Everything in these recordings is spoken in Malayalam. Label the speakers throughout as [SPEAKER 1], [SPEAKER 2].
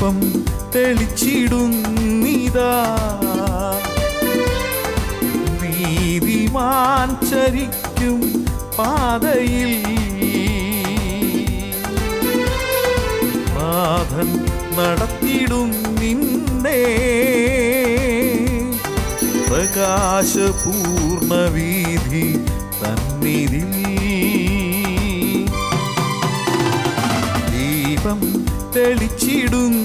[SPEAKER 1] ദീപം തെളിച്ചിടുന്നിതാ, നീതിമാൻ ചരിക്കും പാതയിൽ നാഥൻ നടത്തിടും നിന്നെ പ്രകാശപൂർണവീഥി തന്നിതിൽ. ദീപം തെളിച്ചിടുന്നിതാ,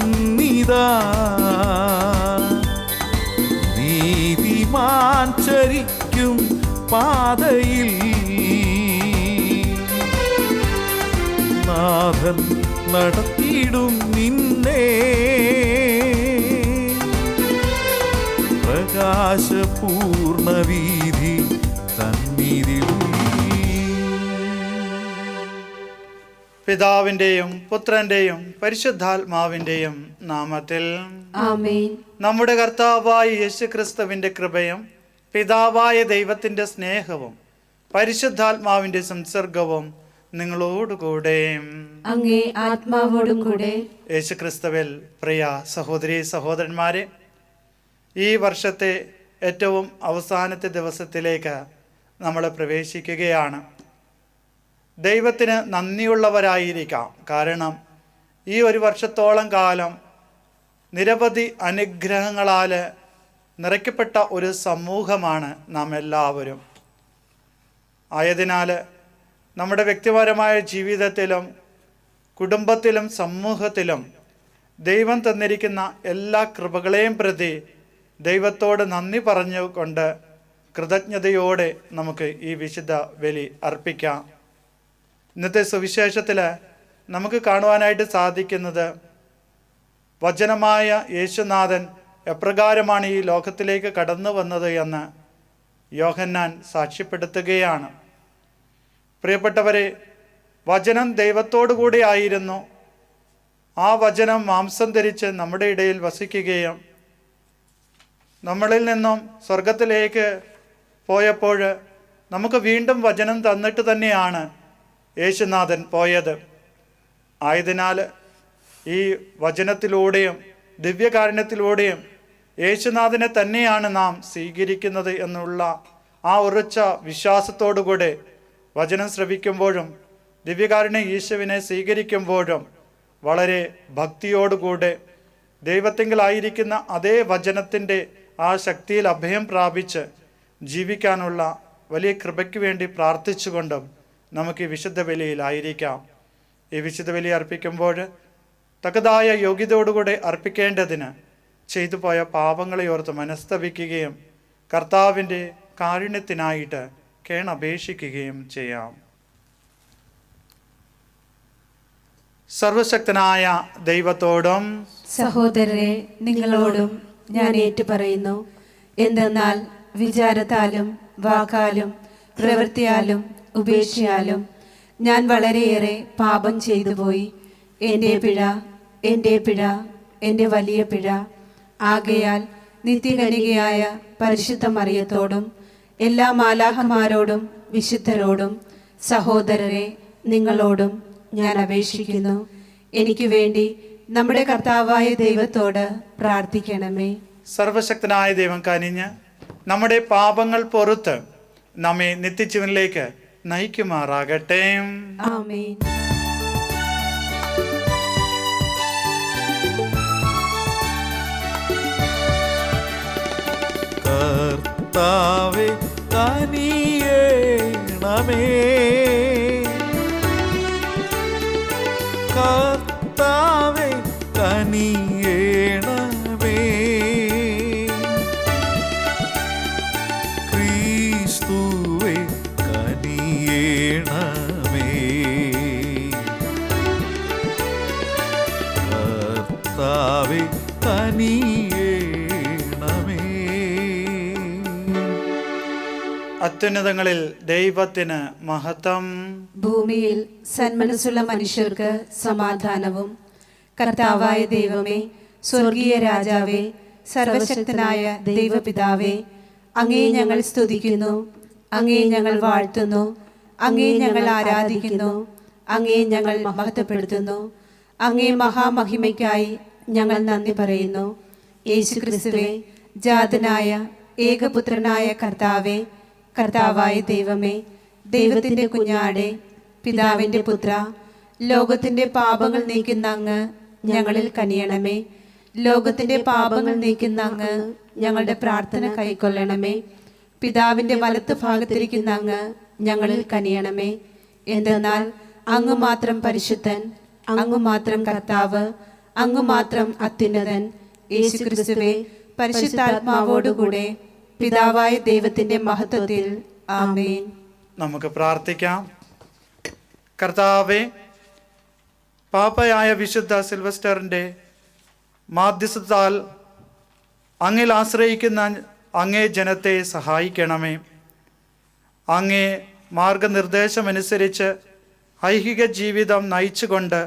[SPEAKER 1] നീതിമാൻ ചരിക്കും പാതയിൽ നാഥൻ നടത്തിയിടും നിന്നെ പ്രകാശപൂർണവീഥി തന്നിതിൽ.
[SPEAKER 2] പിതാവിന്റെയും പുത്രന്റെയും പരിശുദ്ധാത്മാവിന്റെയും നാമത്തിൽ
[SPEAKER 3] ആമേൻ.
[SPEAKER 2] നമ്മുടെ കർത്താവായ യേശുക്രിസ്തുവിന്റെ കൃപയും പിതാവായ ദൈവത്തിന്റെ സ്നേഹവും പരിശുദ്ധാത്മാവിന്റെ സംസർഗവും നിങ്ങളോടുകൂടെ
[SPEAKER 3] അങ്ങേ ആത്മാവോടും കൂടെ.
[SPEAKER 2] യേശുക്രിസ്തുവിൽ പ്രിയ സഹോദരീ സഹോദരന്മാരെ, ഈ വർഷത്തെ ഏറ്റവും അവസാനത്തെ ദിവസത്തിലേക്ക് നമ്മൾ പ്രവേശിക്കുകയാണ്. ദൈവത്തിന് നന്ദിയുള്ളവരായിരിക്കാം. കാരണം ഈ ഒരു വർഷത്തോളം കാലം നിരവധി അനുഗ്രഹങ്ങളാൽ നിറയ്ക്കപ്പെട്ട ഒരു സമൂഹമാണ് നാം എല്ലാവരും. ആയതിനാൽ നമ്മുടെ വ്യക്തിപരമായ ജീവിതത്തിലും കുടുംബത്തിലും സമൂഹത്തിലും ദൈവം തന്നിരിക്കുന്ന എല്ലാ കൃപകളെയും പ്രതി ദൈവത്തോട് നന്ദി പറഞ്ഞുകൊണ്ട് കൃതജ്ഞതയോടെ നമുക്ക് ഈ വിശുദ്ധ ബലി അർപ്പിക്കാം. ഇന്നത്തെ സുവിശേഷത്തിൽ നമുക്ക് കാണുവാനായിട്ട് സാധിക്കുന്നത് വചനമായ യേശുനാഥൻ എപ്രകാരമാണ് ഈ ലോകത്തിലേക്ക് കടന്നു വന്നത് എന്ന് യോഹന്നാൻ സാക്ഷ്യപ്പെടുത്തുകയാണ്. പ്രിയപ്പെട്ടവരെ, വചനം ദൈവത്തോടു കൂടി ആയിരുന്നു. ആ വചനം മാംസം ധരിച്ച് നമ്മുടെ ഇടയിൽ വസിക്കുകയും നമ്മളിൽ നിന്നും സ്വർഗത്തിലേക്ക് പോയപ്പോൾ നമുക്ക് വീണ്ടും വചനം തന്നിട്ട് തന്നെയാണ് യേശുനാഥൻ പോയത്. ആയതിനാൽ ഈ വചനത്തിലൂടെയും ദിവ്യകാരുണ്യത്തിലൂടെയും യേശുനാഥനെ തന്നെയാണ് നാം സ്വീകരിക്കുന്നത് എന്നുള്ള ആ ഉറച്ച വിശ്വാസത്തോടുകൂടെ വചനം ശ്രവിക്കുമ്പോഴും ദിവ്യകാരുണ്യ യേശുവിനെ സ്വീകരിക്കുമ്പോഴും വളരെ ഭക്തിയോടുകൂടെ ദൈവത്തിങ്കലായിരിക്കുന്ന അതേ വചനത്തിൻ്റെ ആ ശക്തിയിൽ അഭയം പ്രാപിച്ച് ജീവിക്കാനുള്ള വലിയ കൃപയ്ക്ക് വേണ്ടി പ്രാർത്ഥിച്ചുകൊണ്ടും നമുക്ക് ഈ വിശുദ്ധ ബലിയിലായിരിക്കാം. ഈ വിശുദ്ധ ബലി അർപ്പിക്കുമ്പോൾ തക്കതായ യോഗ്യതയോടുകൂടെ അർപ്പിക്കേണ്ടതിന് ചെയ്തു പോയ പാപങ്ങളെ ഓർത്ത് മനസ്തപിക്കുകയും കർത്താവിൻ്റെ കാരുണ്യത്തിനായിട്ട് കേണപേക്ഷിക്കുകയും ചെയ്യാം. സർവശക്തനായ ദൈവത്തോടും
[SPEAKER 3] സഹോദരരെ നിങ്ങളോടും ഞാൻ ഏറ്റുപറയുന്നു. എന്തെന്നാൽ വിചാരത്താലും വാക്കാലും പ്രവൃത്തിയാലും ഉപേക്ഷയാലും ഞാൻ വളരെയേറെ പാപം ചെയ്തു പോയി. എൻ്റെ പിഴ, എൻ്റെ പിഴ, എൻ്റെ വലിയ പിഴ. ആകയാൽ നിത്യകന്യകയായ പരിശുദ്ധ മറിയത്തോടും എല്ലാ മാലാഖമാരോടും വിശുദ്ധരോടും സഹോദരരെ നിങ്ങളോടും ഞാൻ അപേക്ഷിക്കുന്നു, എനിക്ക് വേണ്ടി നമ്മുടെ കർത്താവായ ദൈവത്തോട് പ്രാർത്ഥിക്കണമേ.
[SPEAKER 2] സർവശക്തനായ ദൈവം കനിഞ്ഞ് നമ്മുടെ പാപങ്ങൾ പൊറുത്ത് നമ്മെ നിത്യജീവനിലേക്ക് നയിക്കുമാറാകട്ടെ.
[SPEAKER 3] ആമേൻ.
[SPEAKER 1] കർത്താവേ കനിയേണമേ, കർത്താവേ കനിയേണമേ, ക്രിസ്തുവേ കനിയേണമേ, കർത്താവേ കനിയേണമേ.
[SPEAKER 2] അത്യുന്നതങ്ങളിൽ ദൈവത്തിന് മഹത്വം,
[SPEAKER 3] ഭൂമിയിൽ സന്മനസ്സുള്ള മനുഷ്യർക്ക് സമാധാനവും. കർത്താവായ ദൈവമേ, സ്വർഗീയ രാജാവേ, സർവശക്തനായ ദൈവപിതാവേ, അങ്ങേ ഞങ്ങൾ സ്തുതിക്കുന്നു, അങ്ങേ ഞങ്ങൾ വാഴ്ത്തുന്നു, അങ്ങേ ഞങ്ങൾ ആരാധിക്കുന്നു, അങ്ങേ ഞങ്ങൾ മഹത്വപ്പെടുത്തുന്നു. അങ്ങേ മഹാമഹിമയ്ക്കായി ഞങ്ങൾ നന്ദി പറയുന്നു. യേശുക്രിസ്തുവേ, ജാതനായ ഏകപുത്രനായ കർത്താവേ, കർത്താവായ ദൈവമേ, ദൈവത്തിൻ്റെ കുഞ്ഞാടെ, പിതാവിൻ്റെ പുത്ര, ലോകത്തിൻ്റെ പാപങ്ങൾ നീക്കുന്ന അങ്ങ് ഞങ്ങളിൽ കനിയണമേ. ലോകത്തിൻ്റെ പാപങ്ങൾ നീക്കുന്ന അങ്ങ് ഞങ്ങളുടെ പ്രാർത്ഥന കൈക്കൊള്ളണമേ. പിതാവിൻ്റെ വലത്ത് ഭാഗത്തിരിക്കുന്ന അങ്ങ് ഞങ്ങളിൽ കനിയണമേ. എന്തെന്നാൽ അങ്ങ് മാത്രം പരിശുദ്ധൻ, അങ്ങ് മാത്രം കർത്താവ്, അങ്ങ് മാത്രം അത്യുന്നതൻ. യേശുക്രിസ്തുവേ, പരിശുദ്ധാത്മാവോടുകൂടെ പിതാവായ ദൈവത്തിൻ്റെ മഹത്വത്തിൽ. ആമേൻ.
[SPEAKER 2] നമുക്ക് പ്രാർത്ഥിക്കാം. കർത്താവേ, പാപ്പയായ വിശുദ്ധ സിൽവസ്റ്ററിൻ്റെ മാധ്യസ്ഥത്താൽ അങ്ങിൽ ആശ്രയിക്കുന്ന അങ്ങേ ജനത്തെ സഹായിക്കണമേ. അങ്ങേ മാർഗനിർദ്ദേശമനുസരിച്ച് ഐഹിക ജീവിതം നയിച്ചുകൊണ്ട്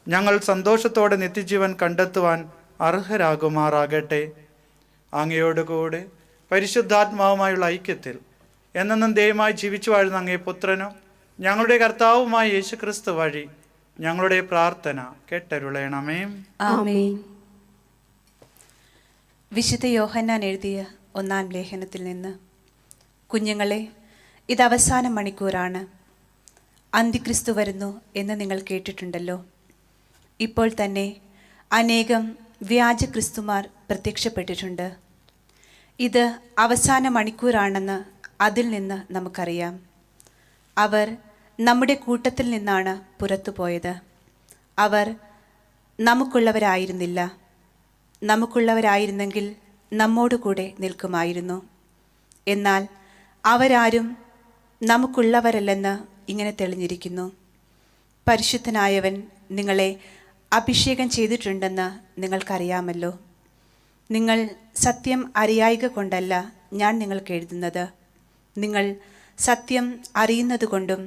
[SPEAKER 2] ഞങ്ങൾ സന്തോഷത്തോടെ നിത്യജീവൻ കണ്ടെത്തുവാൻ അർഹരാകുമാറാകട്ടെ. അങ്ങയോടുകൂടെ പരിശുദ്ധാത്മാവുമായുള്ള ഐക്യത്തിൽ എന്നെന്നും ദൈവമായി ജീവിച്ചു വാഴുന്ന അങ്ങേ പുത്രനും ഞങ്ങളുടെ കർത്താവുമായ യേശുക്രിസ്തു വഴി ഞങ്ങളുടെ പ്രാർത്ഥന കേട്ടരുളയണമേ.
[SPEAKER 3] ആമേൻ.
[SPEAKER 4] വിശുദ്ധ യോഹന്നാൻ എഴുതിയ 1-ാം ലേഖനത്തിൽ നിന്ന്: കുഞ്ഞുങ്ങളെ, ഇത് അവസാന മണിക്കൂറാണ്. അന്തിക്രിസ്തു വരുന്നു എന്ന് നിങ്ങൾ കേട്ടിട്ടുണ്ടല്ലോ. ഇപ്പോൾ തന്നെ അനേകം വ്യാജ ക്രിസ്തുമാർ പ്രത്യക്ഷപ്പെട്ടിട്ടുണ്ട്. ഇത് അവസാന മണിക്കൂറാണെന്ന് അതിൽ നിന്ന് നമുക്കറിയാം. അവർ നമ്മുടെ കൂട്ടത്തിൽ നിന്നാണ് പുറത്തു പോയത്. അവർ നമുക്കുള്ളവരായിരുന്നില്ല. നമുക്കുള്ളവരായിരുന്നെങ്കിൽ നമ്മോടുകൂടെ നിൽക്കുമായിരുന്നു. എന്നാൽ അവരാരും നമുക്കുള്ളവരല്ലെന്ന് ഇങ്ങനെ തെളിഞ്ഞിരിക്കുന്നു. പരിശുദ്ധനായവൻ നിങ്ങളെ അഭിഷേകം ചെയ്തിട്ടുണ്ടെന്ന് നിങ്ങൾക്കറിയാമല്ലോ. നിങ്ങൾ സത്യം അറിയായിക കൊണ്ടല്ല ഞാൻ നിങ്ങൾക്ക് എഴുതുന്നത്. നിങ്ങൾ സത്യം അറിയുന്നതുകൊണ്ടും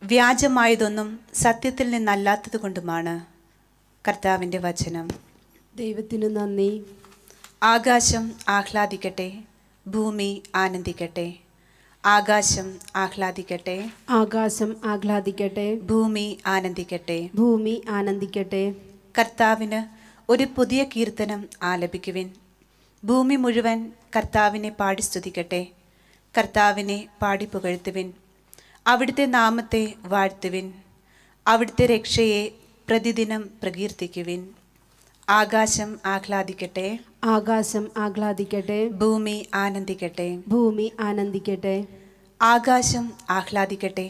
[SPEAKER 4] വ്യാജമായതൊന്നും സത്യത്തിൽ നിന്നല്ലാത്തത് കൊണ്ടുമാണ്. കർത്താവിൻ്റെ വചനം.
[SPEAKER 3] ദൈവത്തിനു നന്ദി.
[SPEAKER 4] ആകാശം ആഹ്ലാദിക്കട്ടെ, ഭൂമി ആനന്ദിക്കട്ടെ. ആകാശം ആഹ്ലാദിക്കട്ടെ,
[SPEAKER 3] ആകാശം ആഹ്ലാദിക്കട്ടെ,
[SPEAKER 4] ഭൂമി ആനന്ദിക്കട്ടെ.
[SPEAKER 3] ഭൂമി ആനന്ദിക്കട്ടെ.
[SPEAKER 4] കർത്താവിന് ഒരു പുതിയ കീർത്തനം ആലപിക്കുവിൻ. ഭൂമി മുഴുവൻ കർത്താവിനെ പാടി സ്തുതിക്കട്ടെ. കർത്താവിനെ പാടി പുകഴ്ത്തുവിൻ. അവിടുത്തെ നാമത്തെ വാഴ്ത്തുവിൻ. അവിടുത്തെ രക്ഷയെ പ്രതിദിനം പ്രകീർത്തിക്കുവിൻ. ആകാശം ആഹ്ലാദിക്കട്ടെ,
[SPEAKER 3] ആകാശം ആഹ്ലാദിക്കട്ടെ,
[SPEAKER 4] ഭൂമി ആനന്ദിക്കട്ടെ.
[SPEAKER 3] ഭൂമി ആനന്ദിക്കട്ടെ.
[SPEAKER 4] ആകാശം ആഹ്ലാദിക്കട്ടെ,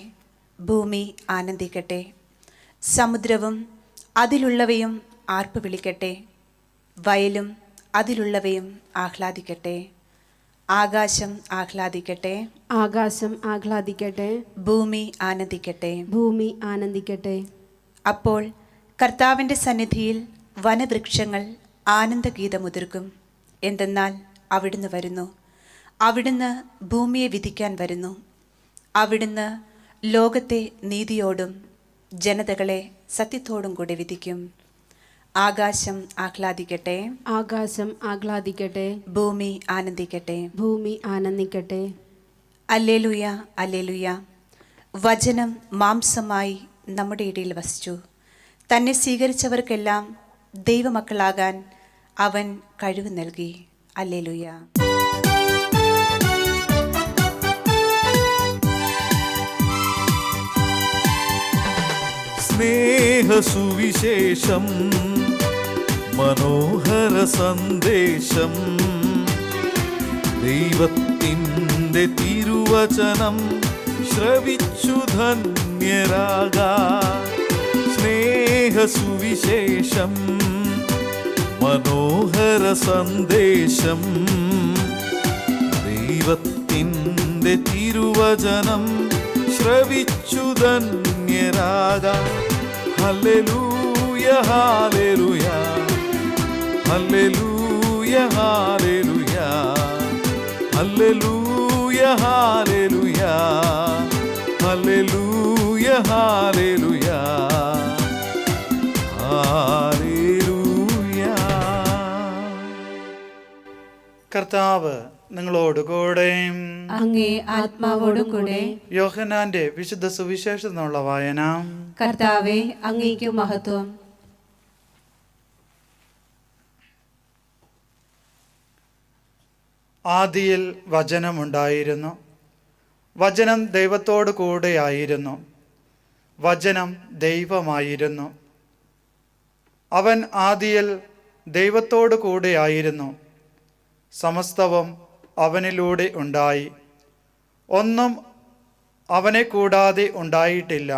[SPEAKER 4] ഭൂമി ആനന്ദിക്കട്ടെ. സമുദ്രവും അതിലുള്ളവയും ആർപ്പ് വിളിക്കട്ടെ. വയലും അതിലുള്ളവയും ആഹ്ലാദിക്കട്ടെ. ആകാശം ആഹ്ലാദിക്കട്ടെ,
[SPEAKER 3] ആകാശം ആഹ്ലാദിക്കട്ടെ,
[SPEAKER 4] ഭൂമി ആനന്ദിക്കട്ടെ.
[SPEAKER 3] ഭൂമി ആനന്ദിക്കട്ടെ.
[SPEAKER 4] അപ്പോൾ കർത്താവിൻ്റെ സന്നിധിയിൽ വനവൃക്ഷങ്ങൾ ആനന്ദഗീതമുതിർക്കും. എന്തെന്നാൽ അവിടുന്ന് വരുന്നു. അവിടുന്ന് ഭൂമിയെ വിധിക്കാൻ വരുന്നു. അവിടുന്ന് ലോകത്തെ നീതിയോടും ജനതകളെ സത്യത്തോടും കൂടെ വിധിക്കും. ആകാശം ആഹ്ലാദിക്കട്ടെ,
[SPEAKER 3] ആകാശം ആഹ്ലാദിക്കട്ടെ,
[SPEAKER 4] ഭൂമി ആനന്ദിക്കട്ടെ.
[SPEAKER 3] ഭൂമി ആനന്ദിക്കട്ടെ.
[SPEAKER 4] Alleluia, alleluia. വചനം മാംസമായി നമ്മുടെ ഇടയിൽ വസിച്ചു. തന്നെ സ്വീകരിച്ചവർക്കെല്ലാം ദൈവമക്കളാകാൻ അവൻ കഴിവ് നൽകി. അല്ലേലൂയ.
[SPEAKER 1] സ്നേഹസുവിശേഷം, മനോഹര സന്ദേശം, ദൈവത്തിൻ്റെ തിരുവചനം ശ്രവിച്ചു ധന്യരാകാം. സ്നേഹസുവിശേഷം, മനോഹര സന്ദേശം, ദൈവത്തിൻ്റെ തിരുവചനം ശ്രവിച്ചു ധന്യരാകാം. Hallelujah, hallelujah, hallelujah, hallelujah, hallelujah, hallelujah, hallelujah, hallelujah, hallelujah.
[SPEAKER 2] കർത്താവ് നിങ്ങളോടുകൂടെ.
[SPEAKER 3] അങ്ങേ ആത്മാവോടും കൂടെ.
[SPEAKER 2] യോഹന്നാന്റെ വിശുദ്ധ സുവിശേഷത്തിൽ നിന്നുള്ള വായന.
[SPEAKER 3] കർത്താവേ, അങ്ങേക്ക് മഹത്വം.
[SPEAKER 2] ആദിയിൽ വചനമുണ്ടായിരുന്നു. വചനം ദൈവത്തോടു കൂടെയായിരുന്നു. വചനം ദൈവമായിരുന്നു. അവൻ ആദിയിൽ ദൈവത്തോടു കൂടെയായിരുന്നു. സമസ്തവും അവനിലൂടെ ഉണ്ടായി. ഒന്നും അവനെ കൂടാതെ ഉണ്ടായിട്ടില്ല.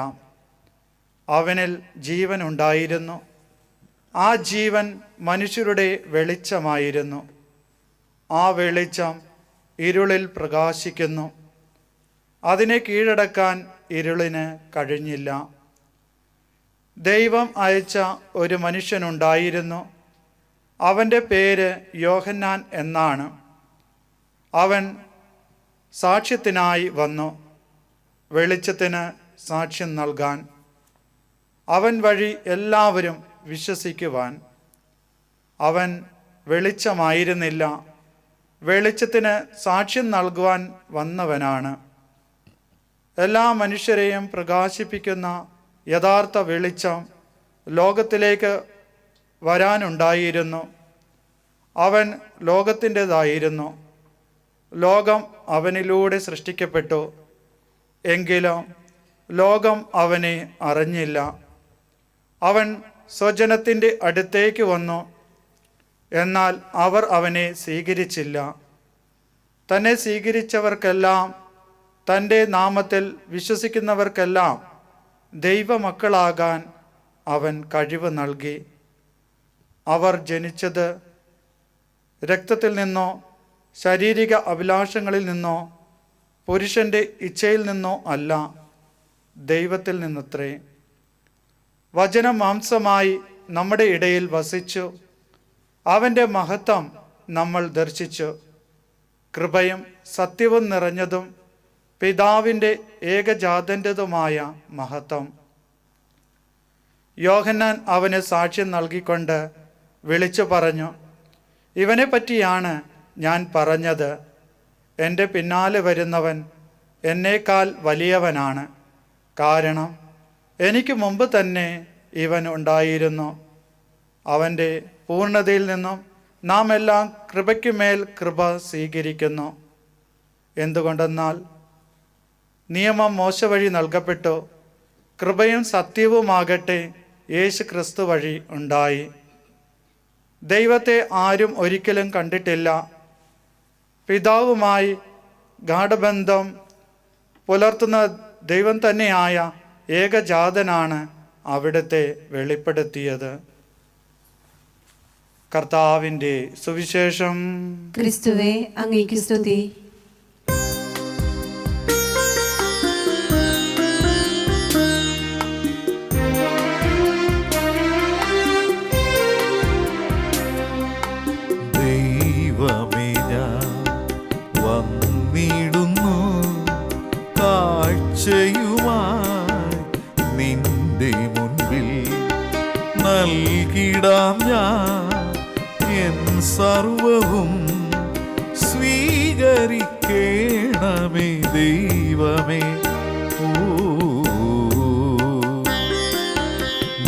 [SPEAKER 2] അവനിൽ ജീവൻ ഉണ്ടായിരുന്നു. ആ ജീവൻ മനുഷ്യരുടെ വെളിച്ചമായിരുന്നു. ആ വെളിച്ചം ഇരുളിൽ പ്രകാശിക്കുന്നു. അതിനെ കീഴടക്കാൻ ഇരുളിന് കഴിഞ്ഞില്ല. ദൈവം അയച്ച ഒരു മനുഷ്യനുണ്ടായിരുന്നു. അവൻ്റെ പേര് യോഹന്നാൻ എന്നാണ്. അവൻ സാക്ഷ്യത്തിനായി വന്നു, വെളിച്ചത്തിന് സാക്ഷ്യം നൽകാൻ, അവൻ വഴി എല്ലാവരും വിശ്വസിക്കുവാൻ. അവൻ വെളിച്ചമായിരുന്നില്ല, വെളിച്ചത്തിന് സാക്ഷ്യം നൽകുവാൻ വന്നവനാണ്. എല്ലാ മനുഷ്യരെയും പ്രകാശിപ്പിക്കുന്ന യഥാർത്ഥ വെളിച്ചം ലോകത്തിലേക്ക് വരാനുണ്ടായിരുന്നു. അവൻ ലോകത്തിൻ്റെതായിരുന്നു. ലോകം അവനിലൂടെ സൃഷ്ടിക്കപ്പെട്ടു, എങ്കിലും ലോകം അവനെ അറിഞ്ഞില്ല. അവൻ സ്വജനത്തിൻ്റെ അടുത്തേക്ക് വന്നു, എന്നാൽ അവർ അവനെ സ്വീകരിച്ചില്ല. തന്നെ സ്വീകരിച്ചവർക്കെല്ലാം, തൻ്റെ നാമത്തിൽ വിശ്വസിക്കുന്നവർക്കെല്ലാം ദൈവമക്കളാകാൻ അവൻ കഴിവ് നൽകി. അവർ ജനിച്ചത് രക്തത്തിൽ നിന്നോ ശാരീരിക അഭിലാഷങ്ങളിൽ നിന്നോ പുരുഷൻ്റെ ഇച്ഛയിൽ നിന്നോ അല്ല, ദൈവത്തിൽ നിന്നത്രേ. വചനം മാംസമായി നമ്മുടെ ഇടയിൽ വസിച്ചു. അവൻ്റെ മഹത്വം നമ്മൾ ദർശിച്ചു. കൃപയും സത്യവും നിറഞ്ഞതും പിതാവിൻ്റെ ഏകജാതൻ്റെതുമായ മഹത്വം. യോഹന്നാൻ അവന് സാക്ഷ്യം നൽകിക്കൊണ്ട് വിളിച്ചു പറഞ്ഞു, ഇവനെ പറ്റിയാണ് ഞാൻ പറഞ്ഞത്. എൻ്റെ പിന്നാലെ വരുന്നവൻ എന്നേക്കാൾ വലിയവനാണ്, കാരണം എനിക്ക് മുമ്പ് തന്നെ ഇവൻ ഉണ്ടായിരുന്നു. അവൻ്റെ പൂർണ്ണതയിൽ നിന്നും നാം എല്ലാം കൃപയ്ക്കുമേൽ കൃപ സ്വീകരിക്കുന്നു. എന്തുകൊണ്ടെന്നാൽ നിയമം മോശ വഴി നൽകപ്പെട്ടു, കൃപയും സത്യവുമാകട്ടെ യേശു ക്രിസ്തു വഴി ഉണ്ടായി. ദൈവത്തെ ആരും ഒരിക്കലും കണ്ടിട്ടില്ല. പിതാവുമായി ഗാഢബന്ധം പുലർത്തുന്ന ദൈവം തന്നെയായ ഏകജാതനാണ് അവിടുത്തെ വെളിപ്പെടുത്തിയത്. കർത്താവിൻ്റെ സുവിശേഷം.
[SPEAKER 3] ക്രിസ്തുവേ, അങ്ങേക്ക് സ്തുതി.
[SPEAKER 1] ദൈവമേ, ഞാൻ വന്നിടുന്നു കാഴ്ചയുമായി നിന്റെ മുൻപിൽ. നൽകിടാം ഞാൻ എൻ സർവവും, സ്വീകരിക്കേണമേ ദൈവമേ. ഓ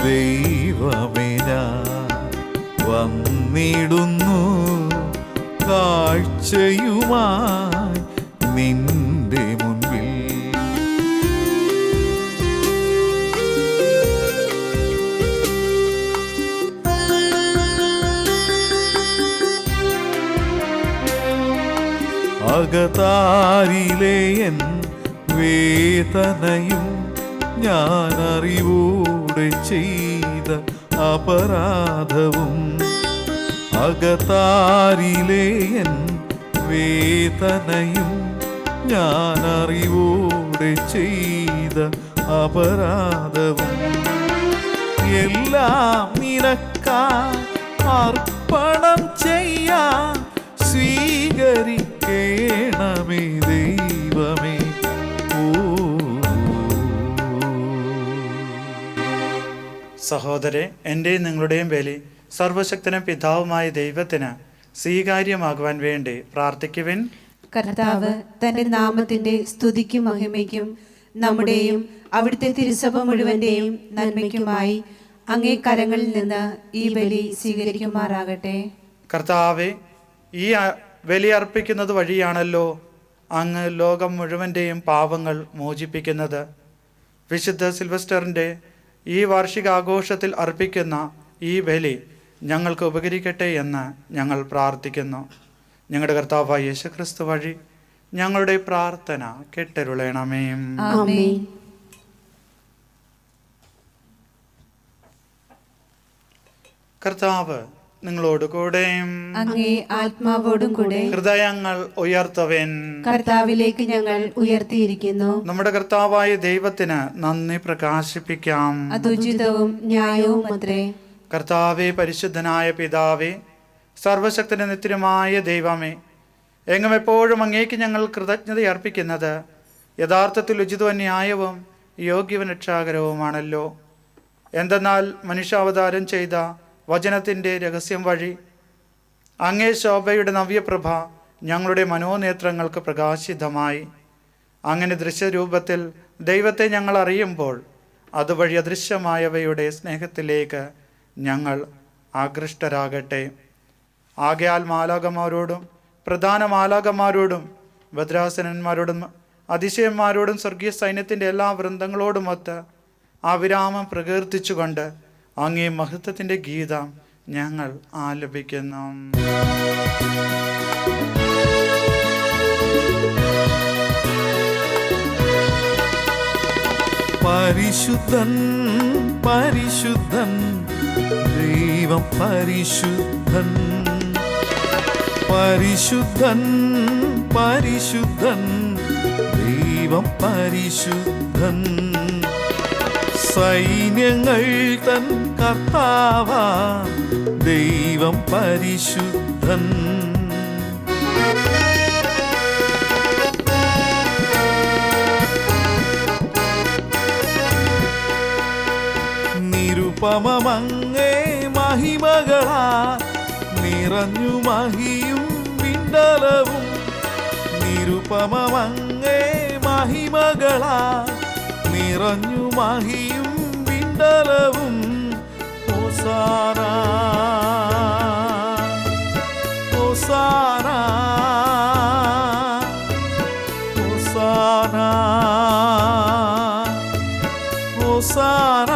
[SPEAKER 1] ദൈവമേ, ഞാൻ വന്നിടുന്നു കാഴ്ചയുമായി നിന്റെ മുൻപിൽ. അകതാരിലെ എൻ വേദനയും ഞാൻ അറിവോടെ ചെയ്ത അപരാധവും. അകതാരിലെ എൻ വേദനയും ഞാൻ അറിവോടെ ചെയ്ത അപരാധവും. എല്ലാം നിനക്കായി അർപ്പണം ചെയ്യാൻ സ്വീകരിക്കേണമേ ദൈവമേ. ഓ
[SPEAKER 2] സഹോദരെ, എൻ്റെയും നിങ്ങളുടെയും ബലി സർവശക്തനും പിതാവുമായ ദൈവത്തിന് സ്വീകാര്യമാകുവാൻ വേണ്ടി പ്രാർത്ഥിക്കുവിൻ.
[SPEAKER 3] കർത്താവ് തന്റെ നാമത്തിന്റെ സ്തുതിക്കും മഹിമയ്ക്കും നമ്മുടെയും അവിടുത്തെ തിരുസഭ മുഴുവന്റെയും നന്മയ്ക്കുമായി അങ്ങേ കരങ്ങളിൽ നിന്ന് ഈ ബലി സ്വീകരിക്കുമാറാകട്ടെ.
[SPEAKER 2] കർത്താവെ, ഈ ബലിയർപ്പിക്കുന്നത് വഴിയാണല്ലോ അങ്ങ് ലോകം മുഴുവൻ്റെയും പാപങ്ങൾ മോചിപ്പിക്കുന്നത്. വിശുദ്ധ സിൽവസ്റ്ററിൻ്റെ ഈ വാർഷികാഘോഷത്തിൽ അർപ്പിക്കുന്ന ഈ ബലി ഞങ്ങൾക്ക് ഉപകരിക്കട്ടെ എന്ന് ഞങ്ങൾ പ്രാർത്ഥിക്കുന്നു. ഞങ്ങളുടെ കർത്താവായ യേശുക്രിസ്തു വഴി ഞങ്ങളുടെ പ്രാർത്ഥന കേട്ടരുളണമേ.
[SPEAKER 3] ആമേൻ.
[SPEAKER 2] കർത്താവ് നിങ്ങളോട് കൂടെ,
[SPEAKER 3] അങ്ങേ ആത്മാവോടും കൂടെ.
[SPEAKER 2] ഹൃദയങ്ങൾ ഉയർത്തവൻ.
[SPEAKER 3] കർത്താവിലേക്ക് ഞങ്ങൾ ഉയർത്തിയിരിക്കുന്നു.
[SPEAKER 2] നമ്മുടെ കർത്താവായ ദൈവത്തിന് നന്ദി പ്രകാശിപ്പിക്കാം.
[SPEAKER 3] അതുചിതവും ന്യായവും അത്രേ.
[SPEAKER 2] കർത്താവേ, പരിശുദ്ധനായ പിതാവേ, സർവശക്തന്റെ നിത്യമായ ദൈവമേ, എങ്ങും എപ്പോഴും അങ്ങേക്ക് ഞങ്ങൾ കൃതജ്ഞത അർപ്പിക്കുന്നത് യഥാർത്ഥത്തിൽ ഉചിതവും ന്യായവും യോഗ്യവും രക്ഷാകരവുമാണല്ലോ. എന്തെന്നാൽ മനുഷ്യാവതാരം ചെയ്ത വചനത്തിൻ്റെ രഹസ്യം വഴി അങ്ങേ ശോഭയുടെ നവ്യപ്രഭ ഞങ്ങളുടെ മനോനേത്രങ്ങൾക്ക് പ്രകാശിതമായി. അങ്ങനെ ദൃശ്യരൂപത്തിൽ ദൈവത്തെ ഞങ്ങൾ അറിയുമ്പോൾ അതുവഴി അദൃശ്യമായവയുടെ സ്നേഹത്തിലേക്ക് ഞങ്ങൾ ആകൃഷ്ടരാകട്ടെ. ആകയാൽ മാലാകന്മാരോടും പ്രധാന മാലാകന്മാരോടും ഭദ്രാസനന്മാരോടും അതിശയന്മാരോടും സ്വർഗീയ സൈന്യത്തിൻ്റെ എല്ലാ വൃന്ദങ്ങളോടുമൊത്ത് ആ വിരാമം പ്രകീർത്തിച്ചുകൊണ്ട് അങ്ങേ മഹത്വത്തിൻ്റെ ഗീതം ഞങ്ങൾ ആലപിക്കുന്നു.
[SPEAKER 1] പരിശുദ്ധൻ പരിശുദ്ധൻ ദൈവം പരിശുദ്ധൻ. പരിശുദ്ധൻ പരിശുദ്ധൻ ദൈവം പരിശുദ്ധൻ. സൈന്യങ്ങൾ തൻ കർത്താവാ ദൈവം പരിശുദ്ധൻ. നിരുപമങ്ങേ മഹിമകളാ നിറഞ്ഞു മഹിയും വിണ്ടലവും. നിരുപമങ്ങേ മഹിമകളാ നിറഞ്ഞു മഹിയും വിണ്ടലവും. ഹോസാന ഹോസാന ഹോസാന ഹോസാന.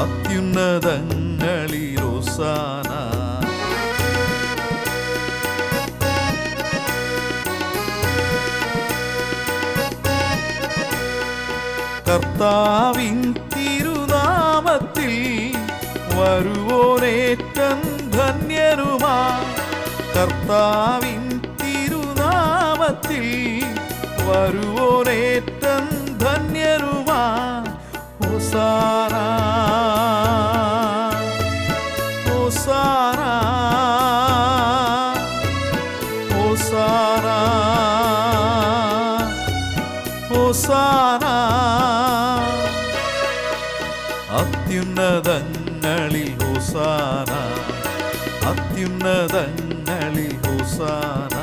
[SPEAKER 1] അത്യുന്നതങ്ങളിൽ ഹോസാന. കർത്താവിൻ തിരുനാമത്തിൽ വരുവോനേറ്റം ധന്യരുമാ. കർത്താവിൻ തിരുനാമത്തിൽ വരുവോനേറ്റം ധന്യരുമാ. ഹോസാന ഹോസാന ഹോസാന ഹോസാന. അത്യുന്നതങ്ങളിൽ ഹോസാന അത്യുന്നതങ്ങളിൽ ഹോസാന.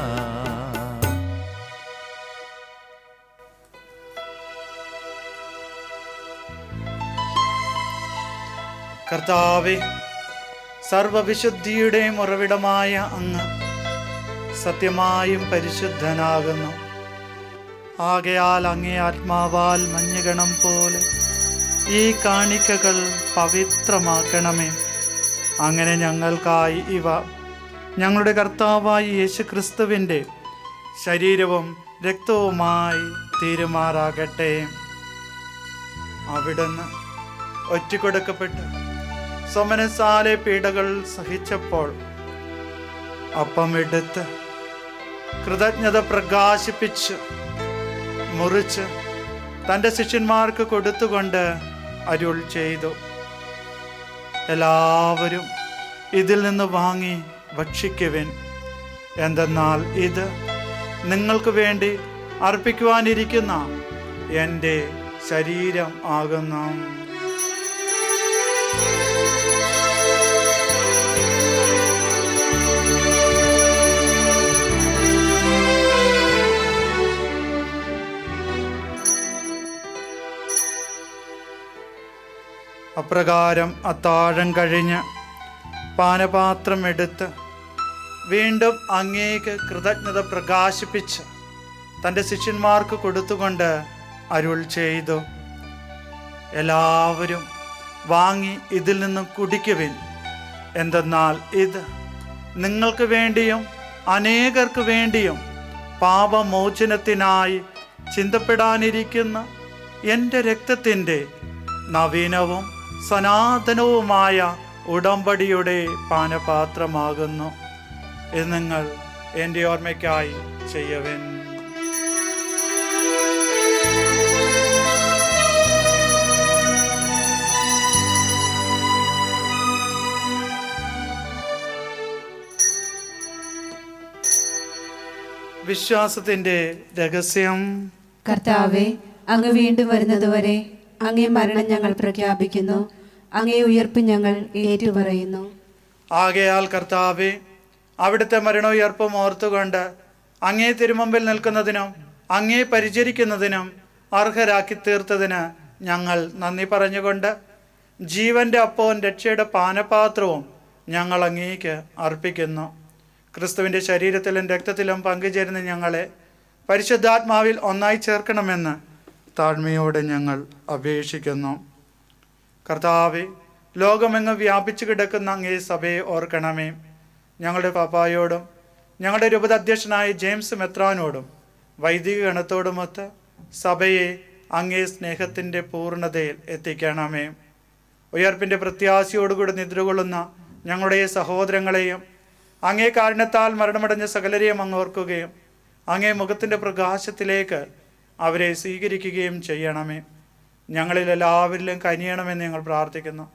[SPEAKER 2] കർത്താവേ, സർവവിശുദ്ധിയുടെയും ഉറവിടമായ അങ്ങ് സത്യമായും പരിശുദ്ധനാകുന്നു. ആകയാൽ അങ്ങേ ആത്മാവാൽ മഞ്ഞുകണം പോലെ ഈ കാണിക്കകൾ പവിത്രമാക്കണമേ. അങ്ങനെ ഞങ്ങൾക്കായി ഇവ ഞങ്ങളുടെ കർത്താവായ യേശുക്രിസ്തുവിൻ്റെ ശരീരവും രക്തവുമായി തീരുമാറാകട്ടെ. അവിടുന്ന് ഒറ്റിക്കൊടുക്കപ്പെട്ട് സമനസാലെ പീഡകൾ സഹിച്ചപ്പോൾ അപ്പം എടുത്ത് കൃതജ്ഞത പ്രകാശിപ്പിച്ച് മുറിച്ച് തൻ്റെ ശിഷ്യന്മാർക്ക് കൊടുത്തുകൊണ്ട് അരുൾ ചെയ്തു, എല്ലാവരും ഇതിൽ നിന്ന് വാങ്ങി ഭക്ഷിക്കുവിൻ. എന്തെന്നാൽ ഇത് നിങ്ങൾക്ക് വേണ്ടി അർപ്പിക്കുവാനിരിക്കുന്ന എൻ്റെ ശരീരം ആകുന്നു. അപ്രകാരം അത്താഴം കഴിഞ്ഞ് പാനപാത്രം എടുത്ത് വീണ്ടും അങ്ങേക്ക് കൃതജ്ഞത പ്രകാശിപ്പിച്ച് തൻ്റെ ശിഷ്യന്മാർക്ക് കൊടുത്തുകൊണ്ട് അരുൾ ചെയ്തു, എല്ലാവരും വാങ്ങി ഇതിൽ നിന്നും കുടിക്കുവിൻ. എന്തെന്നാൽ ഇത് നിങ്ങൾക്ക് വേണ്ടിയും അനേകർക്ക് വേണ്ടിയും പാപമോചനത്തിനായി ചിന്തപ്പെടാനിരിക്കുന്ന എൻ്റെ രക്തത്തിൻ്റെ നവീനവും സനാതനവുമായ ഉടമ്പടിയുടെ പാനപാത്രമാകുന്നു. ഇത് നിങ്ങൾ എൻ്റെ ഓർമ്മയ്ക്കായി ചെയ്യവൻ. വിശ്വാസത്തിന്റെ രഹസ്യം.
[SPEAKER 3] കർത്താവെ, അങ്ങ് വീണ്ടും വരുന്നതുവരെ അങ്ങേ മരണം ഞങ്ങൾ പ്രഖ്യാപിക്കുന്നു, അങ്ങേ ഉയർപ്പ് ഞങ്ങൾ ഏറ്റുപറയുന്നു.
[SPEAKER 2] ആകയാൽ കർത്താവെ, അവിടുത്തെ മരണോയർപ്പും ഓർത്തുകൊണ്ട് അങ്ങേ തിരുമുമ്പിൽ നിൽക്കുന്നതിനും അങ്ങേ പരിചരിക്കുന്നതിനും അർഹരാക്കി തീർത്തതിന് ഞങ്ങൾ നന്ദി പറഞ്ഞുകൊണ്ട് ജീവന്റെ അപ്പവും രക്ഷയുടെ പാനപാത്രവും ഞങ്ങൾ അങ്ങേക്ക് അർപ്പിക്കുന്നു. ക്രിസ്തുവിൻ്റെ ശരീരത്തിലും രക്തത്തിലും പങ്കുചേരുന്ന ഞങ്ങളെ പരിശുദ്ധാത്മാവിൽ ഒന്നായി ചേർക്കണമെന്ന് താഴ്മയോടെ ഞങ്ങൾ അപേക്ഷിക്കുന്നു. കർത്താവെ, ലോകമെങ്ങും വ്യാപിച്ചു കിടക്കുന്ന അങ്ങേ സഭയെ ഓർക്കണമേ. ഞങ്ങളുടെ പാപ്പായോടും ഞങ്ങളുടെ രൂപതാധ്യക്ഷനായ ജെയിംസ് മെത്രാനോടും വൈദിക ഗണത്തോടുമൊത്ത് സഭയെ അങ്ങേ സ്നേഹത്തിൻ്റെ പൂർണ്ണതയിൽ എത്തിക്കണമേ. ഉയർപ്പിൻ്റെ പ്രത്യാശയോടുകൂടി നിദ്രകൊള്ളുന്ന ഞങ്ങളുടെ സഹോദരങ്ങളെയും അങ്ങേ കാരുണ്യത്താൽ മരണമടഞ്ഞ സകലരെയും അങ്ങ് ഓർക്കുകയും അങ്ങേ മുഖത്തിൻ്റെ പ്രകാശത്തിലേക്ക് അവരെ സ്വീകരിക്കുകയും ചെയ്യണമേ. ഞങ്ങളിൽ എല്ലാവരിലും കനിയണമെന്ന് ഞങ്ങൾ പ്രാർത്ഥിക്കുന്നു.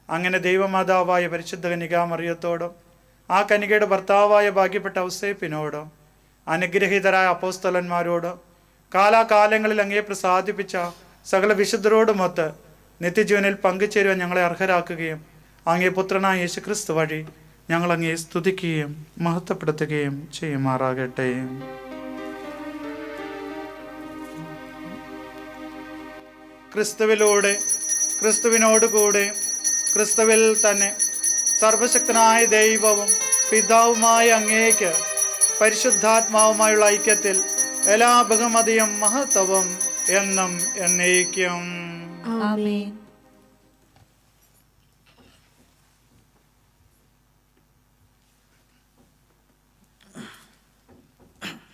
[SPEAKER 2] അങ്ങനെ ദൈവമാതാവായ പരിശുദ്ധ കന്യകാമറിയത്തോടും ആ കന്യകയുടെ ഭർത്താവായ ഭാഗ്യപ്പെട്ട ഔസേപ്പിനോടും അനുഗ്രഹീതരായ അപ്പോസ്തലന്മാരോടും കാലാകാലങ്ങളിൽ അങ്ങേ പ്രസാദിപ്പിച്ച സകല വിശുദ്ധരോടുമൊത്ത് നിത്യജീവനിൽ പങ്കുചേരുവാൻ ഞങ്ങളെ അർഹരാക്കുകയും അങ്ങേ പുത്രനായ യേശുക്രിസ്തു വഴി ഞങ്ങൾ അങ്ങേ സ്തുതിക്കുകയും മഹത്വപ്പെടുത്തുകയും ചെയ്യുമാറാകട്ടെ. ക്രിസ്തുവിലൂടെ, ക്രിസ്തുവിനോടുകൂടെ, ക്രിസ്തുവിൽ തന്നെ സർവശക്തനായ ദൈവവും പിതാവുമായ അങ്ങേക്ക് പരിശുദ്ധാത്മാവുമായുള്ള ഐക്യത്തിൽ എല്ലാ ബഹുമതിയും മഹത്വവും എന്നും എന്നേക്കും.
[SPEAKER 3] ആമേൻ.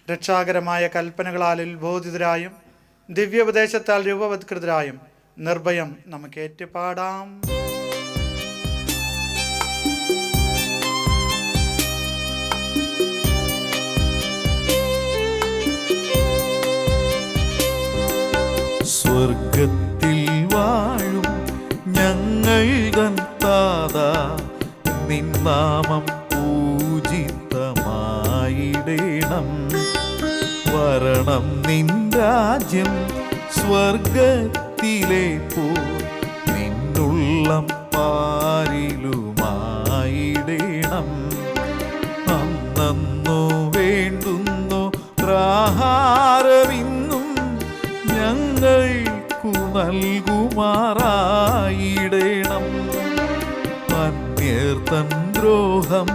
[SPEAKER 2] രക്ഷാകരമായ കൽപ്പനകളാൽ ഉത്ബോധിതരായും ദിവ്യോപദേശത്താൽ രൂപവത്കൃതരായും നിർഭയം നമുക്ക് ഏറ്റുപാടാം.
[SPEAKER 1] സ്വർഗത്തിൽ വാഴും ഞങ്ങൾ തൻ താതാ, നിൻ നാമം പൂജിതമായിടേണം. വരണം നിൻ രാജ്യം സ്വർഗത്തിലെ പോ, നിന്നുള്ളം പാരിലുമായിടേണം. അന്നു വേണ്ടുന്നു ആഹാരമിന്നും ഞങ്ങൾക്കു നൽകുമാറായിടേണം. അന്യർ തൻ ദ്രോഹം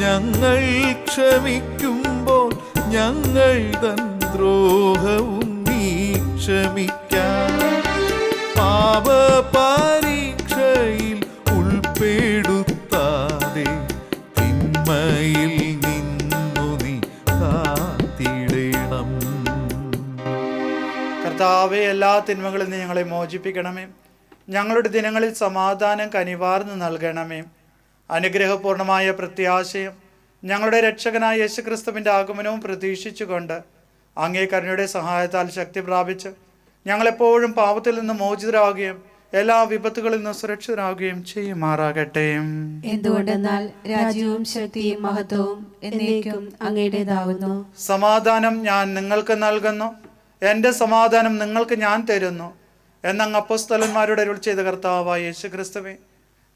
[SPEAKER 1] ഞങ്ങൾ ക്ഷമിക്കുമ്പോൾ ഞങ്ങൾ തൻ ദ്രോഹവും നീ ക്ഷമിക്കാം. പാപപരീക്ഷയിൽ ഉൾപ്പെടുത്താതെ തിന്മയിൽ നിന്നു നീ കാത്തിടേണം.
[SPEAKER 2] കർത്താവെ, എല്ലാ തിന്മകളിൽ നിന്ന് ഞങ്ങളെ മോചിപ്പിക്കണമേ. ഞങ്ങളുടെ ദിനങ്ങളിൽ സമാധാനം കനിവാർന്ന് നൽകണമേ. അനുഗ്രഹപൂർണമായ പ്രത്യാശയും ഞങ്ങളുടെ രക്ഷകനായ യേശുക്രിസ്തുവിൻ്റെ ആഗമനവും പ്രതീക്ഷിച്ചുകൊണ്ട് അങ്ങേ കരുണയുടെ സഹായത്താൽ ശക്തി പ്രാപിച്ച് ഞങ്ങളെപ്പോഴും പാപത്തിൽ നിന്ന് മോചിതരാകുകയും എല്ലാ വിപത്തുകളിൽ നിന്ന് സുരക്ഷിതരാകുകയും ചെയ്യുമാറാകട്ടെ.
[SPEAKER 3] എന്തുകൊണ്ടെന്നാൽ രാജ്യവും ശക്തിയും മഹത്വവും എന്നേക്കും അങ്ങയുടേതാവുന്നു.
[SPEAKER 2] സമാധാനം ഞാൻ നിങ്ങൾക്ക് നൽകുന്നു, എൻ്റെ സമാധാനം നിങ്ങൾക്ക് ഞാൻ തരുന്നു എന്നങ്ങ് അപ്പോസ്തലന്മാരോട് അരുൾ ചെയ്ത കർത്താവായ യേശുക്രിസ്തുവേ,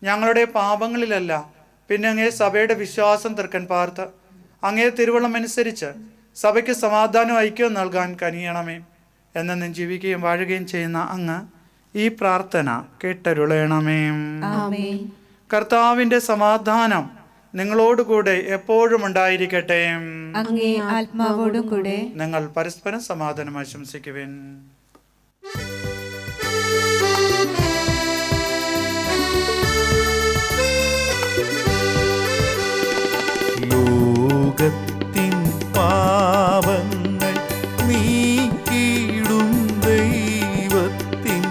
[SPEAKER 2] ഞങ്ങളുടെ പാപങ്ങളിലല്ല പിന്നെ അങ്ങേ സഭയുടെ വിശ്വാസം തീർക്കാൻ പാർത്ത് അങ്ങേ തിരുവള്ളം അനുസരിച്ച് സഭയ്ക്ക് സമാധാനവും ഐക്യവും നൽകാൻ കനിയണമേ. എന്നും ജീവിക്കുകയും വാഴുകയും ചെയ്യുന്ന അങ്ങ് ഈ പ്രാർത്ഥന കേട്ടരുളയണമേ.
[SPEAKER 3] ആമേൻ.
[SPEAKER 2] കർത്താവിൻ്റെ സമാധാനം നിങ്ങളോടുകൂടെ എപ്പോഴും ഉണ്ടായിരിക്കട്ടെ.
[SPEAKER 3] അങ്ങേ ആത്മാവോടും കൂടെ.
[SPEAKER 2] നിങ്ങൾ പരസ്പരം സമാധാനം ആശംസിക്കുവിൻ.
[SPEAKER 1] ലോകത്തിൻ പാപങ്ങൾ നീക്കിയിടും ദൈവത്തിൻ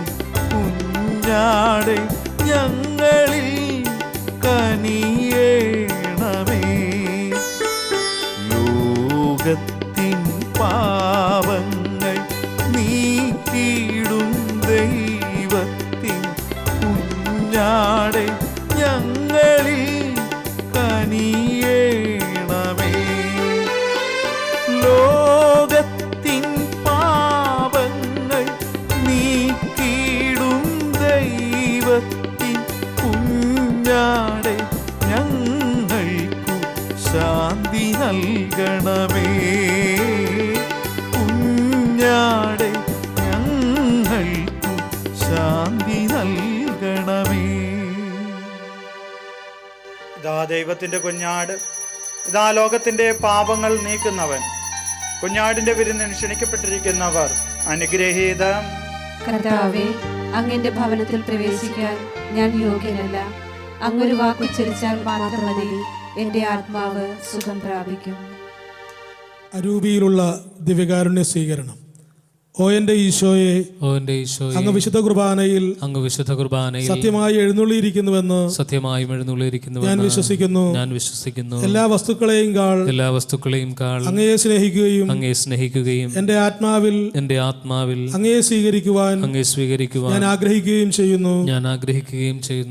[SPEAKER 1] കുഞ്ഞാടെ ഞങ്ങളിൽ കനിയേണമേ. ലോകത്തിൻ പാപങ്ങൾ നീക്കിയിടും ദൈവത്തിൻ കുഞ്ഞാടെ ഞങ്ങളിൽ കനിയേണമേ. ലോകത്തിൻ പാപങ്ങൾ നീക്കിയിടും ദൈവത്തിൻ കുഞ്ഞാടെ ഞങ്ങൾക്കു ശാന്തി നൽകണമേ. കുഞ്ഞാടെ ഞങ്ങൾക്കു ശാന്തി നൽകണമേ.
[SPEAKER 2] ഇതാ ദൈവത്തിന്റെ കുഞ്ഞാട്, ഇതാ ലോകത്തിന്റെ പാപങ്ങൾ നീക്കുന്നവൻ. കുഞ്ഞാടിന്റെ വിരുന്നിന് ക്ഷണിക്കപ്പെട്ടിരിക്കുന്നവർ അനുഗ്രഹീതം.
[SPEAKER 3] കർത്താവേ, അങ്ങന്റെ ഭവനത്തിൽ പ്രവേശിക്കാൻ ഞാൻ യോഗ്യനല്ല. അങ്ങൊരു വാക്കുച്ചരിച്ചാൽ മാത്രം മതി, എന്റെ ആത്മാവ് സുഖം പ്രാപിക്കും.
[SPEAKER 5] അരൂപിയിലുള്ള ദിവ്യകാരുണ്യ സ്വീകരണം. ഓ എൻ്റെ ഈശോയെ, അങ്ങ് വിശുദ്ധ കുർബാനയിൽ സത്യമായി എഴുന്നള്ളിയിരിക്കുന്നുവെന്ന് ഞാൻ വിശ്വസിക്കുന്നു. എല്ലാ വസ്തുക്കളെയും കാൾ അങ്ങയെ സ്നേഹിക്കുകയും എൻ്റെ ആത്മാവിൽ അങ്ങയെ സ്വീകരിക്കുവാൻ ഞാൻ ആഗ്രഹിക്കുകയും ചെയ്യുന്നു.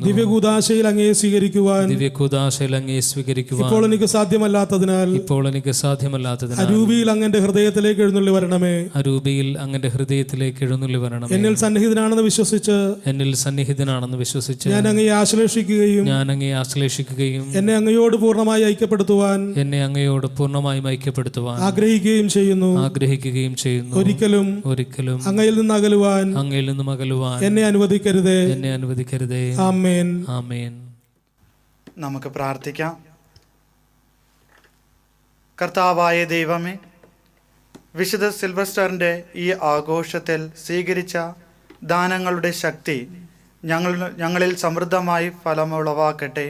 [SPEAKER 5] ദിവ്യകൂദാശയിൽ അങ്ങയെ സ്വീകരിക്കുവാൻ ഇപ്പോൾ എനിക്ക് സാധ്യമല്ലാത്തതിനാൽ അരൂപിയിൽ അങ്ങന്റെ ഹൃദയത്തിലേക്ക് എഴുന്നള്ളി വരണമേ.
[SPEAKER 6] അങ്ങന്റെ ഹൃദയത്തിലേക്ക് എഴുന്നള്ളി വരണം.
[SPEAKER 5] എന്നിൽ സന്നിഹിതനാണെന്ന് വിശ്വസിച്ച് ഞാൻ അങ്ങയെ ആശ്ലേഷിക്കുകയും എന്നെ അങ്ങയോട് പൂർണ്ണമായി ഐക്യപ്പെടുത്തുവാൻ ആഗ്രഹിക്കുകയും ചെയ്യുന്നു. ഒരിക്കലും അങ്ങയിൽ നിന്ന് അകലുവാൻ എന്നെ അനുവദിക്കരുതേ. ആമേൻ.
[SPEAKER 2] നമുക്ക് പ്രാർത്ഥിക്കാം. കർത്താവായ ദൈവമേ, വിശുദ്ധ സിൽവസ്റ്ററിൻ്റെ ഈ ആഘോഷത്തിൽ സ്വീകരിച്ച ദാനങ്ങളുടെ ശക്തി ഞങ്ങളിൽ സമൃദ്ധമായി ഫലമുളവാക്കട്ടെ.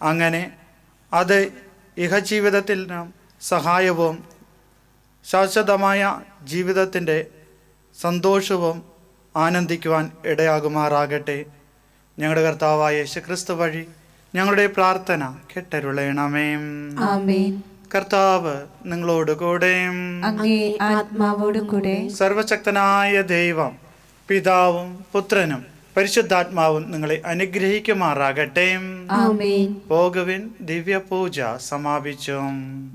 [SPEAKER 2] അങ്ങനെ അത് ഇഹജീവിതത്തിന് സഹായവും ശാശ്വതമായ ജീവിതത്തിൻ്റെ സന്തോഷവും ആനന്ദിക്കുവാൻ ഇടയാകുമാറാകട്ടെ. ഞങ്ങളുടെ കർത്താവായ യേശുക്രിസ്തു വഴി ഞങ്ങളുടെ പ്രാർത്ഥന കേട്ടരുളേണമേ.
[SPEAKER 3] ആമേൻ.
[SPEAKER 2] കർത്താവ് നിങ്ങളോട് കൂടെ,
[SPEAKER 3] അങ്ങേ ആത്മാവോടും കൂടെ.
[SPEAKER 2] സർവശക്തനായ ദൈവം പിതാവും പുത്രനും പരിശുദ്ധാത്മാവും നിങ്ങളെ അനുഗ്രഹിക്കുമാറാകട്ടെ.
[SPEAKER 3] ആമേൻ.
[SPEAKER 2] പോകുവിൻ, ദിവ്യ പൂജ സമാപിച്ചു.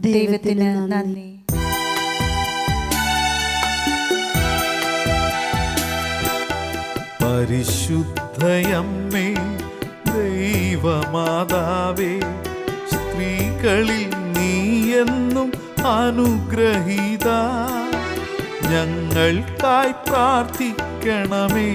[SPEAKER 3] ദൈവത്തിന് നന്ദി.
[SPEAKER 1] പരിശുദ്ധയമ്മേ, ദൈവമാതാവേ, സ്ത്രീകളിൽ നീയെന്നും അനുഗ്രഹീത, ഞങ്ങൾക്കായി പ്രാർത്ഥിക്കണമേ.